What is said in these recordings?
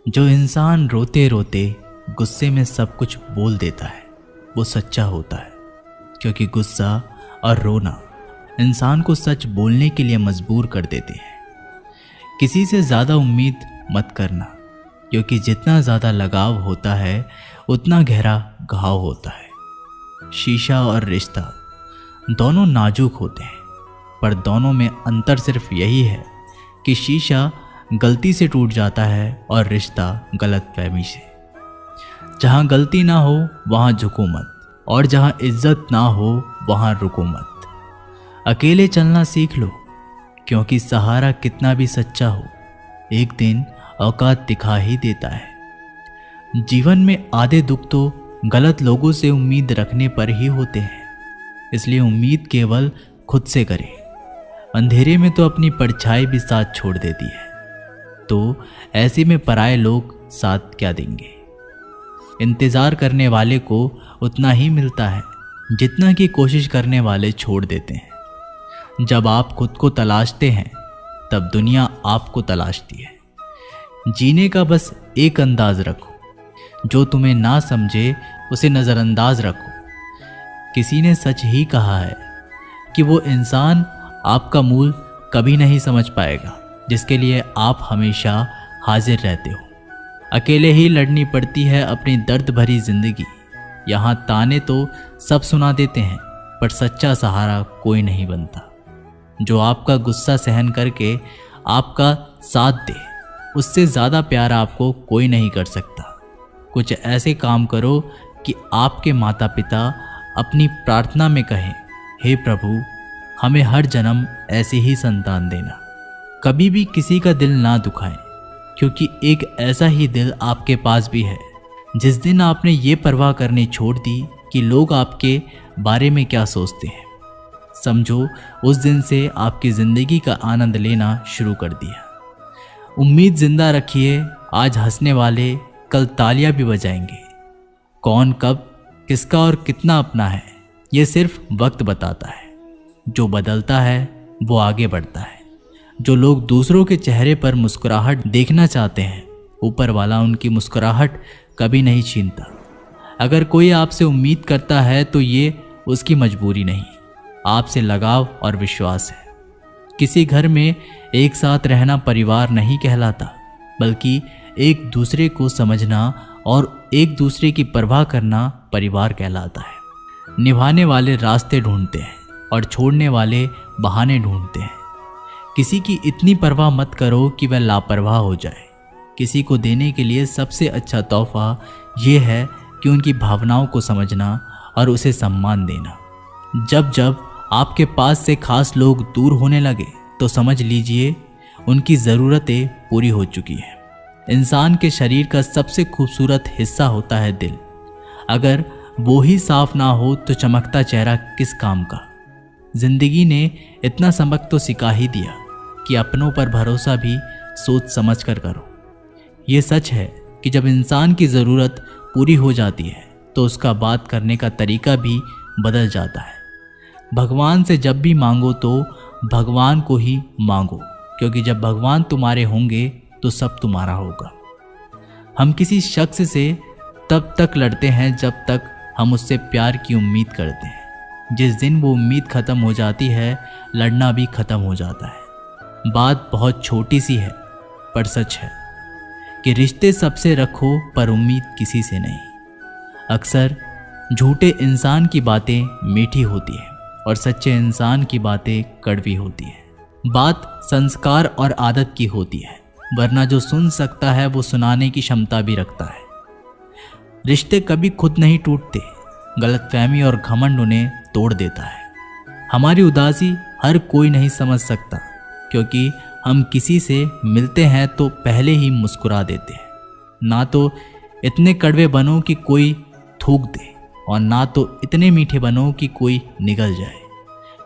जो इंसान रोते रोते गुस्से में सब कुछ बोल देता है वो सच्चा होता है, क्योंकि गुस्सा और रोना इंसान को सच बोलने के लिए मजबूर कर देते हैं। किसी से ज़्यादा उम्मीद मत करना, क्योंकि जितना ज़्यादा लगाव होता है उतना गहरा घाव होता है। शीशा और रिश्ता दोनों नाजुक होते हैं, पर दोनों में अंतर सिर्फ यही है कि शीशा गलती से टूट जाता है और रिश्ता गलतफहमी से। जहाँ गलती ना हो वहाँ झुको मत, और जहाँ इज्जत ना हो वहाँ रुको मत। अकेले चलना सीख लो, क्योंकि सहारा कितना भी सच्चा हो एक दिन औकात दिखा ही देता है। जीवन में आधे दुख तो गलत लोगों से उम्मीद रखने पर ही होते हैं, इसलिए उम्मीद केवल खुद से करें। अंधेरे में तो अपनी परछाई भी साथ छोड़ देती है, तो ऐसे में पराये लोग साथ क्या देंगे। इंतज़ार करने वाले को उतना ही मिलता है जितना कि कोशिश करने वाले छोड़ देते हैं। जब आप खुद को तलाशते हैं तब दुनिया आपको तलाशती है। जीने का बस एक अंदाज रखो, जो तुम्हें ना समझे उसे नज़रअंदाज रखो। किसी ने सच ही कहा है कि वो इंसान आपका मूल कभी नहीं समझ पाएगा जिसके लिए आप हमेशा हाजिर रहते हो। अकेले ही लड़नी पड़ती है अपनी दर्द भरी जिंदगी। यहाँ ताने तो सब सुना देते हैं, पर सच्चा सहारा कोई नहीं बनता। जो आपका गुस्सा सहन करके आपका साथ दे, उससे ज़्यादा प्यार आपको कोई नहीं कर सकता। कुछ ऐसे काम करो कि आपके माता पिता अपनी प्रार्थना में कहें, हे प्रभु हमें हर जन्म ऐसे ही संतान देना। कभी भी किसी का दिल ना दुखाएं, क्योंकि एक ऐसा ही दिल आपके पास भी है। जिस दिन आपने ये परवाह करनी छोड़ दी कि लोग आपके बारे में क्या सोचते हैं, समझो उस दिन से आपकी ज़िंदगी का आनंद लेना शुरू कर दिया। उम्मीद जिंदा रखिए, आज हंसने वाले कल तालियां भी बजाएंगे। कौन कब किसका और कितना अपना है ये सिर्फ वक्त बताता है। जो बदलता है वो आगे बढ़ता है। जो लोग दूसरों के चेहरे पर मुस्कुराहट देखना चाहते हैं, ऊपर वाला उनकी मुस्कुराहट कभी नहीं छीनता। अगर कोई आपसे उम्मीद करता है तो ये उसकी मजबूरी नहीं, आपसे लगाव और विश्वास है। किसी घर में एक साथ रहना परिवार नहीं कहलाता, बल्कि एक दूसरे को समझना और एक दूसरे की परवाह करना परिवार कहलाता है। निभाने वाले रास्ते ढूंढते हैं और छोड़ने वाले बहाने ढूंढते हैं। किसी की इतनी परवाह मत करो कि वह लापरवाह हो जाए। किसी को देने के लिए सबसे अच्छा तोहफा ये है कि उनकी भावनाओं को समझना और उसे सम्मान देना। जब जब आपके पास से खास लोग दूर होने लगे तो समझ लीजिए उनकी ज़रूरतें पूरी हो चुकी हैं। इंसान के शरीर का सबसे खूबसूरत हिस्सा होता है दिल। अगर वो ही साफ ना हो तो चमकता चेहरा किस काम का। जिंदगी ने इतना सबक तो सिखा ही दिया कि अपनों पर भरोसा भी सोच समझ कर करो। ये सच है कि जब इंसान की ज़रूरत पूरी हो जाती है तो उसका बात करने का तरीका भी बदल जाता है। भगवान से जब भी मांगो तो भगवान को ही मांगो, क्योंकि जब भगवान तुम्हारे होंगे तो सब तुम्हारा होगा। हम किसी शख्स से तब तक लड़ते हैं जब तक हम उससे प्यार की उम्मीद करते हैं। जिस दिन वो उम्मीद ख़त्म हो जाती है, लड़ना भी ख़त्म हो जाता है। बात बहुत छोटी सी है पर सच है कि रिश्ते सबसे रखो पर उम्मीद किसी से नहीं। अक्सर झूठे इंसान की बातें मीठी होती है और सच्चे इंसान की बातें कड़वी होती है। बात संस्कार और आदत की होती है, वरना जो सुन सकता है वो सुनाने की क्षमता भी रखता है। रिश्ते कभी खुद नहीं टूटते, गलतफहमी और घमंड उन्हें तोड़ देता है। हमारी उदासी हर कोई नहीं समझ सकता, क्योंकि हम किसी से मिलते हैं तो पहले ही मुस्कुरा देते हैं। ना तो इतने कड़वे बनो कि कोई थूक दे, और ना तो इतने मीठे बनो कि कोई निगल जाए।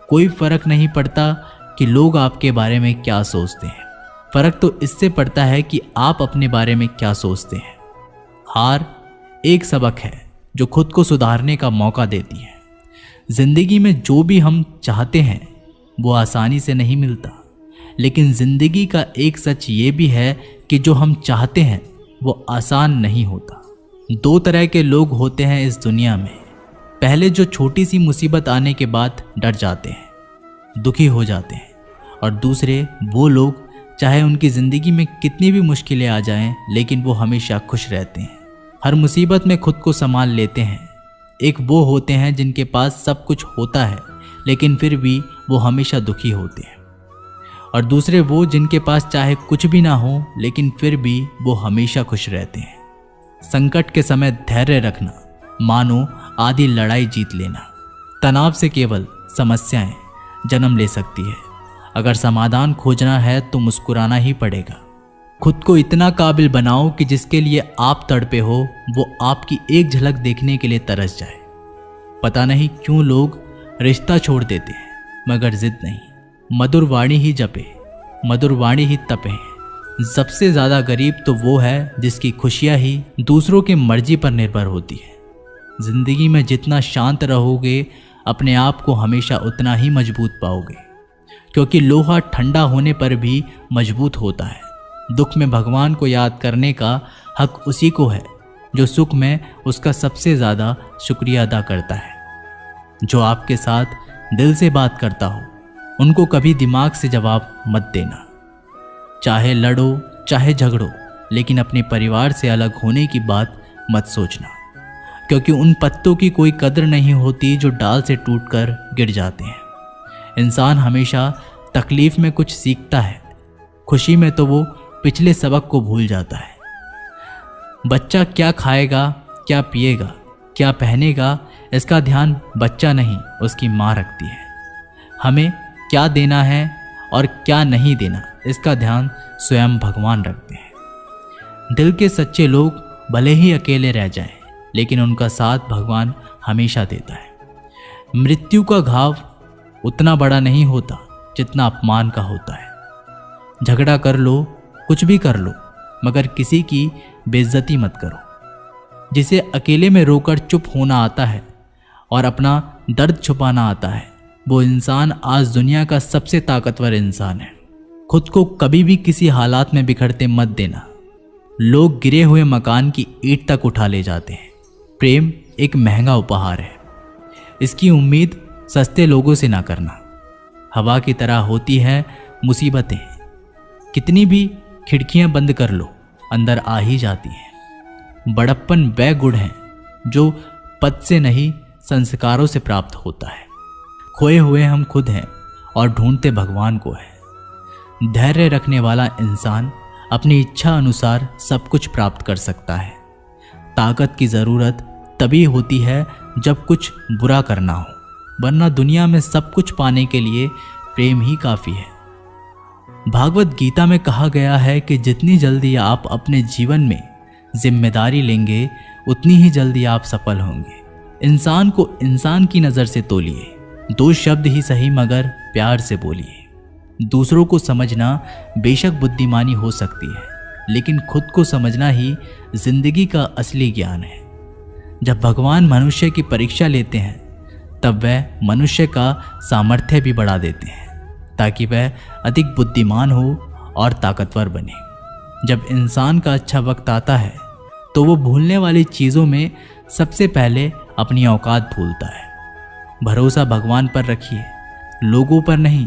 कोई फर्क नहीं पड़ता कि लोग आपके बारे में क्या सोचते हैं, फर्क तो इससे पड़ता है कि आप अपने बारे में क्या सोचते हैं। हार एक सबक है जो खुद को सुधारने का मौका देती है। जिंदगी में जो भी हम चाहते हैं वो आसानी से नहीं मिलता, लेकिन जिंदगी का एक सच ये भी है कि जो हम चाहते हैं वो आसान नहीं होता। दो तरह के लोग होते हैं इस दुनिया में। पहले जो छोटी सी मुसीबत आने के बाद डर जाते हैं, दुखी हो जाते हैं, और दूसरे वो लोग चाहे उनकी ज़िंदगी में कितनी भी मुश्किलें आ जाएं, लेकिन वो हमेशा खुश रहते हैं, हर मुसीबत में खुद को संभाल लेते हैं। एक वो होते हैं जिनके पास सब कुछ होता है लेकिन फिर भी वो हमेशा दुखी होते हैं, और दूसरे वो जिनके पास चाहे कुछ भी ना हो लेकिन फिर भी वो हमेशा खुश रहते हैं। संकट के समय धैर्य रखना मानो आधी लड़ाई जीत लेना। तनाव से केवल समस्याएं जन्म ले सकती है। अगर समाधान खोजना है तो मुस्कुराना ही पड़ेगा। खुद को इतना काबिल बनाओ कि जिसके लिए आप तड़पे हो वो आपकी एक झलक देखने के लिए तरस जाए। पता नहीं क्यों लोग रिश्ता छोड़ देते हैं, मगर जिद नहीं। मधुर वाणी ही जपे, मधुर वाणी ही तपे। सबसे ज़्यादा गरीब तो वो है जिसकी खुशियाँ ही दूसरों की मर्जी पर निर्भर होती है। जिंदगी में जितना शांत रहोगे अपने आप को हमेशा उतना ही मजबूत पाओगे, क्योंकि लोहा ठंडा होने पर भी मजबूत होता है। दुख में भगवान को याद करने का हक उसी को है जो सुख में उसका सबसे ज़्यादा शुक्रिया अदा करता है। जो आपके साथ दिल से बात करता हो उनको कभी दिमाग से जवाब मत देना। चाहे लड़ो चाहे झगड़ो, लेकिन अपने परिवार से अलग होने की बात मत सोचना, क्योंकि उन पत्तों की कोई कदर नहीं होती जो डाल से टूटकर गिर जाते हैं। इंसान हमेशा तकलीफ में कुछ सीखता है, खुशी में तो वो पिछले सबक को भूल जाता है। बच्चा क्या खाएगा, क्या पिएगा, क्या पहनेगा, इसका ध्यान बच्चा नहीं उसकी माँ रखती है। हमें क्या देना है और क्या नहीं देना, इसका ध्यान स्वयं भगवान रखते हैं। दिल के सच्चे लोग भले ही अकेले रह जाएं, लेकिन उनका साथ भगवान हमेशा देता है। मृत्यु का घाव उतना बड़ा नहीं होता जितना अपमान का होता है। झगड़ा कर लो, कुछ भी कर लो, मगर किसी की बेइज्जती मत करो। जिसे अकेले में रोकर चुप होना आता है और अपना दर्द छुपाना आता है, वो इंसान आज दुनिया का सबसे ताकतवर इंसान है। खुद को कभी भी किसी हालात में बिखरते मत देना। लोग गिरे हुए मकान की ईंट तक उठा ले जाते हैं। प्रेम एक महंगा उपहार है, इसकी उम्मीद सस्ते लोगों से ना करना। हवा की तरह होती है मुसीबतें, कितनी भी खिड़कियां बंद कर लो अंदर आ ही जाती हैं। बड़प्पन वह गुण है जो पद से नहीं संस्कारों से प्राप्त होता है। खोए हुए हम खुद हैं और ढूंढते भगवान को है। धैर्य रखने वाला इंसान अपनी इच्छा अनुसार सब कुछ प्राप्त कर सकता है। ताकत की ज़रूरत तभी होती है जब कुछ बुरा करना हो, वरना दुनिया में सब कुछ पाने के लिए प्रेम ही काफ़ी है। भागवत गीता में कहा गया है कि जितनी जल्दी आप अपने जीवन में जिम्मेदारी लेंगे उतनी ही जल्दी आप सफल होंगे। इंसान को इंसान की नज़र से तोलिए, दो शब्द ही सही मगर प्यार से बोलिए। दूसरों को समझना बेशक बुद्धिमानी हो सकती है, लेकिन खुद को समझना ही जिंदगी का असली ज्ञान है। जब भगवान मनुष्य की परीक्षा लेते हैं तब वह मनुष्य का सामर्थ्य भी बढ़ा देते हैं ताकि वह अधिक बुद्धिमान हो और ताकतवर बने। जब इंसान का अच्छा वक्त आता है तो वो भूलने वाली चीज़ों में सबसे पहले अपनी औकात भूलता है। भरोसा भगवान पर रखिए, लोगों पर नहीं,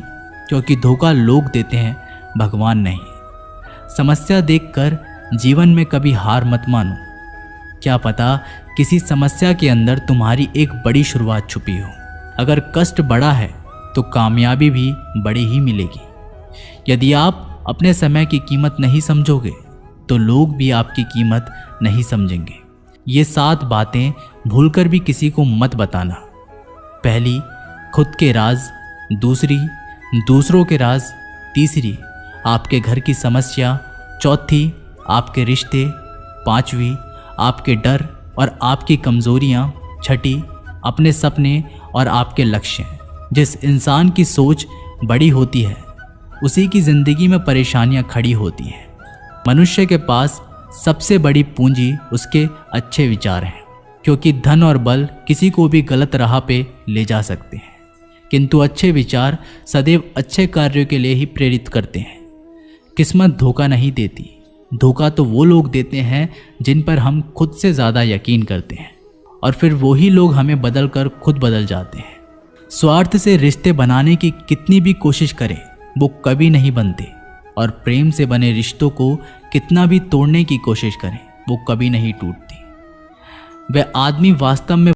क्योंकि धोखा लोग देते हैं, भगवान नहीं। समस्या देखकर जीवन में कभी हार मत मानो। क्या पता किसी समस्या के अंदर तुम्हारी एक बड़ी शुरुआत छुपी हो। अगर कष्ट बड़ा है तो कामयाबी भी बड़ी ही मिलेगी। यदि आप अपने समय की कीमत नहीं समझोगे तो लोग भी आपकी कीमत नहीं समझेंगे। ये 7 बातें भूलकर भी किसी को मत बताना। पहली, खुद के राज। दूसरी, दूसरों के राज। तीसरी, आपके घर की समस्या। चौथी, आपके रिश्ते। पांचवी, आपके डर और आपकी कमजोरियां। छठी, अपने सपने और आपके लक्ष्य। जिस इंसान की सोच बड़ी होती है उसी की जिंदगी में परेशानियां खड़ी होती हैं। मनुष्य के पास सबसे बड़ी पूंजी उसके अच्छे विचार हैं, क्योंकि धन और बल किसी को भी गलत राह पे ले जा सकते हैं, किंतु अच्छे विचार सदैव अच्छे कार्यों के लिए ही प्रेरित करते हैं। किस्मत धोखा नहीं देती, धोखा तो वो लोग देते हैं जिन पर हम खुद से ज़्यादा यकीन करते हैं, और फिर वही लोग हमें बदल कर खुद बदल जाते हैं। स्वार्थ से रिश्ते बनाने की कितनी भी कोशिश करें वो कभी नहीं बनते, और प्रेम से बने रिश्तों को कितना भी तोड़ने की कोशिश करें वो कभी नहीं टूटती। वह आदमी वास्तव में